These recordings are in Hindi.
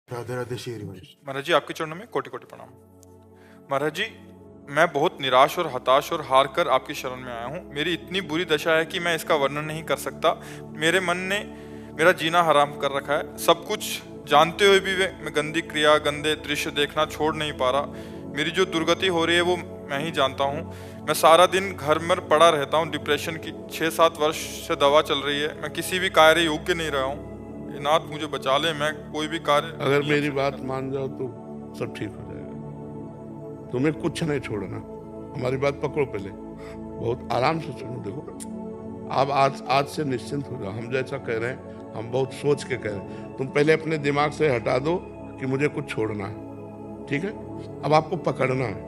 राधे राधे श्री हरि। महाराज जी, आपके चरणों में कोटि कोटि प्रणाम। महाराज जी, मैं बहुत निराश और हताश और हार कर आपकी शरण में आया हूँ। मेरी इतनी बुरी दशा है कि मैं इसका वर्णन नहीं कर सकता। मेरे मन ने मेरा जीना हराम कर रखा है। सब कुछ जानते हुए भी मैं गंदी क्रिया, गंदे दृश्य देखना छोड़ नहीं पा रहा। मेरी जो दुर्गति हो रही है वो मैं ही जानता हूँ। मैं सारा दिन घर में पड़ा रहता हूँ। डिप्रेशन की 6-7 वर्ष से दवा चल रही है। मैं किसी भी कार्य योग्य नहीं रहा हूँ। नाथ मुझे बचा ले, मैं कोई भी कार्य अगर मेरी बात मान जाओ तो सब ठीक हो जाएगा। तुम्हें कुछ नहीं छोड़ना। हमारी बात पकड़ो, पहले बहुत आराम से सुनो। देखो, आप आज से निश्चिंत हो जाओ। हम जैसा कह रहे हैं, हम बहुत सोच के कह रहे हैं। तुम पहले अपने दिमाग से हटा दो कि मुझे कुछ छोड़ना है, ठीक है? अब आपको पकड़ना है।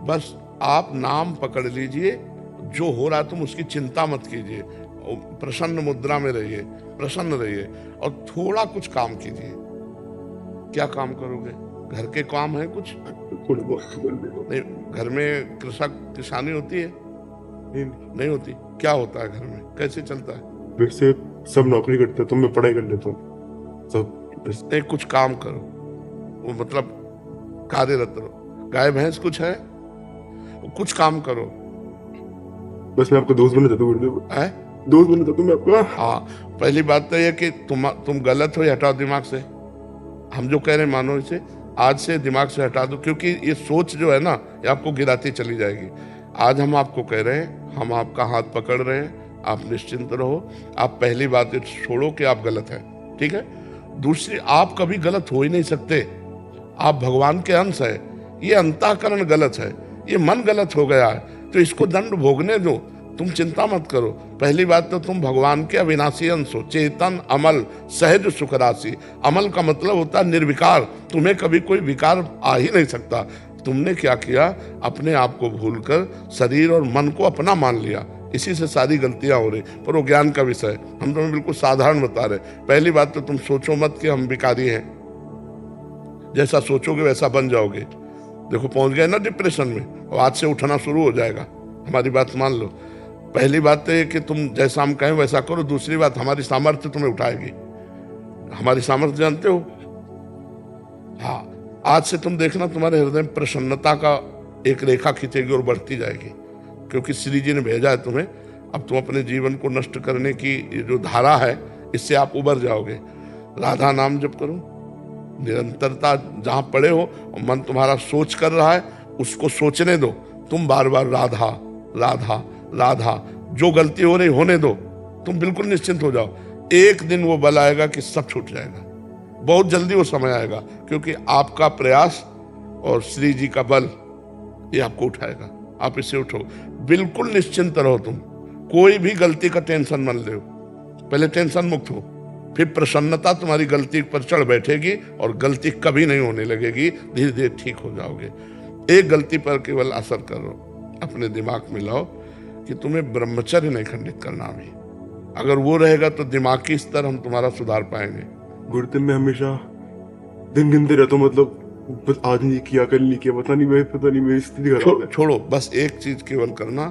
बस आप नाम पकड़ लीजिए। जो हो रहा है तुम उसकी चिंता मत कीजिए। प्रसन्न मुद्रा में रहिए, प्रसन्न रहिए और थोड़ा कुछ काम कीजिए। क्या काम करोगे? घर के काम है कुछ? थोड़े बहुत नहीं, घर में किसानी होती है? नहीं होती। क्या होता है घर में? कैसे चलता है? वैसे सब नौकरी करते हैं तो मैं पढ़ाई कर लेता हूँ सब। नहीं, कुछ काम करो। वो मतलब कार्यरत रहो। गाय भैंस कुछ है? कुछ काम करो। बस मैं आपको दोस्त बना चाहता हूँ गुरुदेव। है दोस्त बना चाहता हूँ मैं आपका। हाँ, पहली बात तो यह कि तुम गलत हो, हटाओ दिमाग से। हम जो कह रहे हैं मानो इसे। आज से दिमाग से हटा दो, क्योंकि ये सोच जो है ना, ये आपको गिराती चली जाएगी। आज हम आपको कह रहे हैं, हम आपका हाथ पकड़ रहे हैं, आप निश्चिंत रहो। आप पहली बात छोड़ो कि आप गलत हैं, ठीक है? दूसरी, आप कभी गलत हो ही नहीं सकते। आप भगवान के अंश है। ये अंतःकरण गलत है, ये मन गलत हो गया है, तो इसको दंड भोगने दो। तुम चिंता मत करो। पहली बात तो तुम भगवान के अविनाशी अंश हो। चेतन, अमल, सहज, सुख राशि। अमल का मतलब होता है निर्विकार। तुम्हें कभी कोई विकार आ ही नहीं सकता। तुमने क्या किया? अपने आप को भूलकर शरीर और मन को अपना मान लिया। इसी से सारी गलतियां हो रही। पर वो ज्ञान का विषय, हम तुम्हें बिल्कुल साधारण बता रहे। पहली बात तो तुम सोचो मत कि हम विकारी हैं। जैसा सोचोगे वैसा बन जाओगे। देखो, पहुंच गए ना डिप्रेशन में, और आज से उठना शुरू हो जाएगा। हमारी बात मान लो। पहली बात तो ये कि तुम जैसा हम कहें वैसा करो। दूसरी बात, हमारी सामर्थ्य तुम्हें उठाएगी। हमारी सामर्थ्य जानते हो? हाँ, आज से तुम देखना, तुम्हारे हृदय में प्रसन्नता का एक रेखा खींचेगी और बढ़ती जाएगी, क्योंकि श्री जी ने भेजा है तुम्हें। अब तुम अपने जीवन को नष्ट करने की जो धारा है, इससे आप उबर जाओगे। राधा नाम जप करो निरंतरता। जहां पड़े हो और मन तुम्हारा सोच कर रहा है, उसको सोचने दो। तुम बार बार राधा राधा राधा। जो गलती हो रही होने दो। तुम बिल्कुल निश्चिंत हो जाओ। एक दिन वो बल आएगा कि सब छूट जाएगा। बहुत जल्दी वो समय आएगा, क्योंकि आपका प्रयास और श्री जी का बल ये आपको उठाएगा। आप इससे उठो, बिल्कुल निश्चिंत रहो। तुम कोई भी गलती का टेंशन मत लो। पहले टेंशन मुक्त हो, फिर प्रसन्नता तुम्हारी गलती पर चढ़ बैठेगी और गलती कभी नहीं होने लगेगी। धीरे धीरे ठीक हो जाओगे। एक गलती पर केवल असर करो, अपने दिमाग में लाओ कि तुम्हें ब्रह्मचर्य नहीं खंडित करना अभी। अगर वो रहेगा तो दिमागी स्तर हम तुम्हारा सुधार पाएंगे। गुरुदेव मैं हमेशा दिन गिनते रहता हूँ, मतलब बस आज नहीं किया, कल नहीं किया, पता नहीं मेरी स्थिति खराब है। छोड़ो, बस एक चीज केवल करना,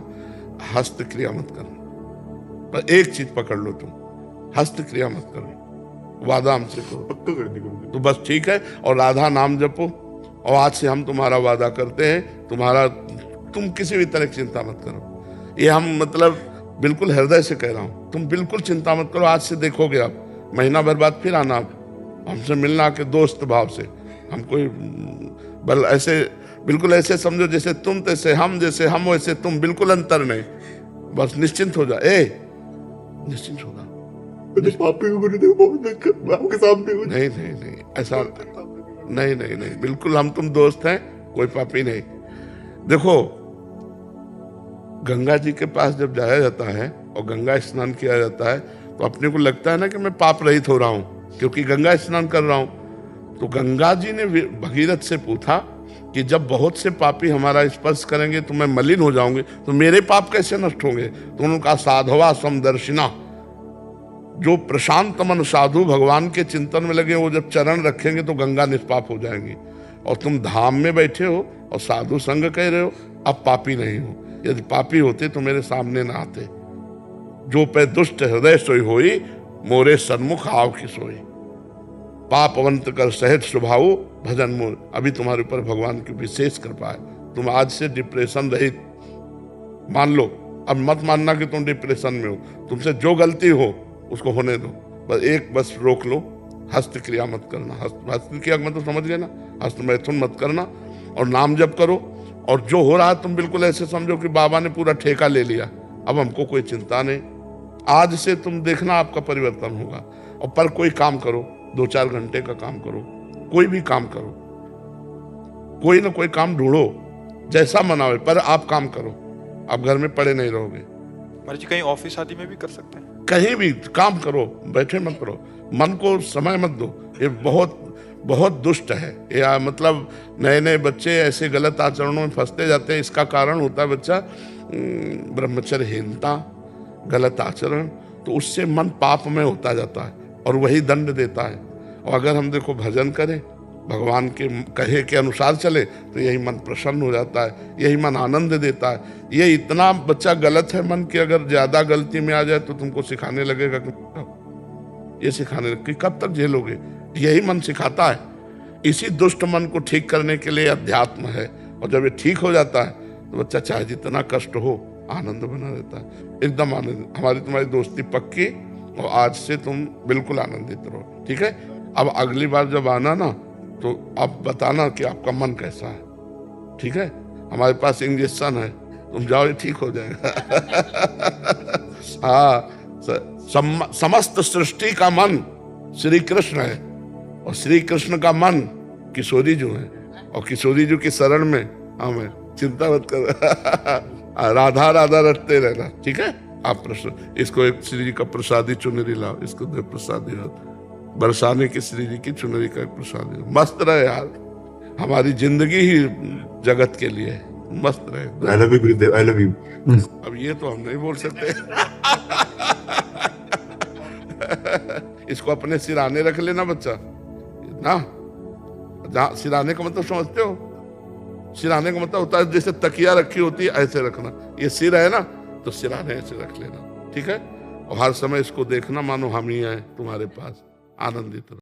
हस्त क्रिया मत करना। बस एक चीज पकड़ लो तुम, हस्त क्रिया मत करो। वादा हमसे करो। पक्का कर दी गुरुदेव। तो बस ठीक है। और राधा नाम जपो। और आज से हम तुम्हारा वादा करते हैं, तुम किसी भी तरह की चिंता मत करो। ये हम मतलब बिल्कुल हृदय से कह रहा हूं। तुम बिल्कुल चिंता मत करो। आज से देखोगे आप, महीना भर बाद फिर आना आप हमसे मिलना के दोस्त भाव से। हम कोई बल ऐसे, बिल्कुल ऐसे समझो जैसे तुम तैसे हम, जैसे हम वैसे तुम। बिल्कुल अंतर नहीं। बस निश्चिंत हो जा। निश्चिंत हो जा। पापी को गुरुदेव बहुत आपके सामने हूँ। नहीं, ऐसा नहीं, बिल्कुल हम तुम दोस्त हैं, कोई पापी नहीं। देखो, गंगा जी के पास जब जाया जाता है और गंगा स्नान किया जाता है, तो अपने को लगता है ना कि मैं पाप रहित हो रहा हूं, क्योंकि गंगा स्नान कर रहा हूं। तो गंगा जी ने भगीरथ से पूछा कि जब बहुत से पापी हमारा स्पर्श करेंगे तो मैं मलिन हो जाऊंगी, तो मेरे पाप कैसे नष्ट होंगे? तो उन्होंने कहा, साधवा समदर्शिना। जो प्रशांत मन साधु भगवान के चिंतन में लगे, वो जब चरण रखेंगे तो गंगा निष्पाप हो जाएंगी। और तुम धाम में बैठे हो और साधु संग कह रहे हो, अब पापी नहीं हो। यदि पापी होते तो मेरे सामने ना आते। जो पे दुष्ट हृदय सोई होई, मोरे सन्मुख आव की सोई। पापवंत कर सहज स्वभाव भजन मोर। अभी तुम्हारे ऊपर भगवान की विशेष कृपा है, तुम आज से डिप्रेशन रहित मान लो। अब मत मानना कि तुम डिप्रेशन में हो, तुमसे जो गलती हो उसको होने दो, बस रोक लो, हस्त क्रिया मत करना। हस्त क्रिया मतलब समझ गए ना, हस्त मैथुन मत करना, और नाम जप करो। और जो हो रहा है तुम बिल्कुल ऐसे समझो कि बाबा ने पूरा ठेका ले लिया, अब हमको कोई चिंता नहीं। आज से तुम देखना आपका परिवर्तन होगा। और पर कोई काम करो, 2-4 घंटे का काम करो, कोई भी काम करो, कोई ना कोई काम ढूंढो, जैसा मन आवे, पर आप काम करो। आप घर में पड़े नहीं रहोगे। महाराज जी कहीं ऑफिस आदि में भी कर सकते हैं? कहीं भी काम करो, बैठे मत करो, मन को समय मत दो। ये बहुत बहुत दुष्ट है। या मतलब नए नए बच्चे ऐसे गलत आचरणों में फंसते जाते हैं। इसका कारण होता है बच्चा ब्रह्मचर्यहीनता, गलत आचरण। तो उससे मन पाप में होता जाता है और वही दंड देता है। और अगर हम देखो भजन करें, भगवान के कहे के अनुसार चले, तो यही मन प्रसन्न हो जाता है, यही मन आनंद देता है। ये इतना बच्चा गलत है मन की, अगर ज्यादा गलती में आ जाए तो तुमको सिखाने लगेगा कि ये सिखाने कि कब तक झेलोगे। यही मन सिखाता है। इसी दुष्ट मन को ठीक करने के लिए अध्यात्म है। और जब ये ठीक हो जाता है तो बच्चा चाहे जितना कष्ट हो आनंद बना रहता है, एकदम आनंद। हमारी तुम्हारी दोस्ती पक्की, और आज से तुम बिल्कुल आनंदित रहो, ठीक है। अब अगली बार जब आना ना, तो आप बताना कि आपका मन कैसा है, ठीक है। हमारे पास इंजेक्शन है, तुम जाओ, ये ठीक हो जाएगा। हाँ, समस्त सृष्टि का मन श्री कृष्ण है, और श्री कृष्ण का मन किशोरी जी है, और किशोरी जी की शरण में हमें चिंता मत कर। राधा राधा रटते रहना, ठीक है। आप प्रश्न इसको एक श्री जी का प्रसादी चुनरी लाओ, इसको दे प्रसादी बरसाने की श्री जी की चुनरी का एक प्रसादी। मस्त रहे यार, हमारी जिंदगी ही जगत के लिए मस्त रहे। I love you Gurudev, I love you. अब ये तो हम नहीं बोल सकते। इसको अपने सिराने रख लेना बच्चा ना। जहाँ सिराने का मतलब समझते हो? सिराने का मतलब होता है जैसे तकिया रखी होती है, ऐसे रखना। ये सिर है ना, तो सिराने ऐसे रख लेना, ठीक है। और हर समय इसको देखना मानो हम ही आए तुम्हारे पास, आनंदित रहो।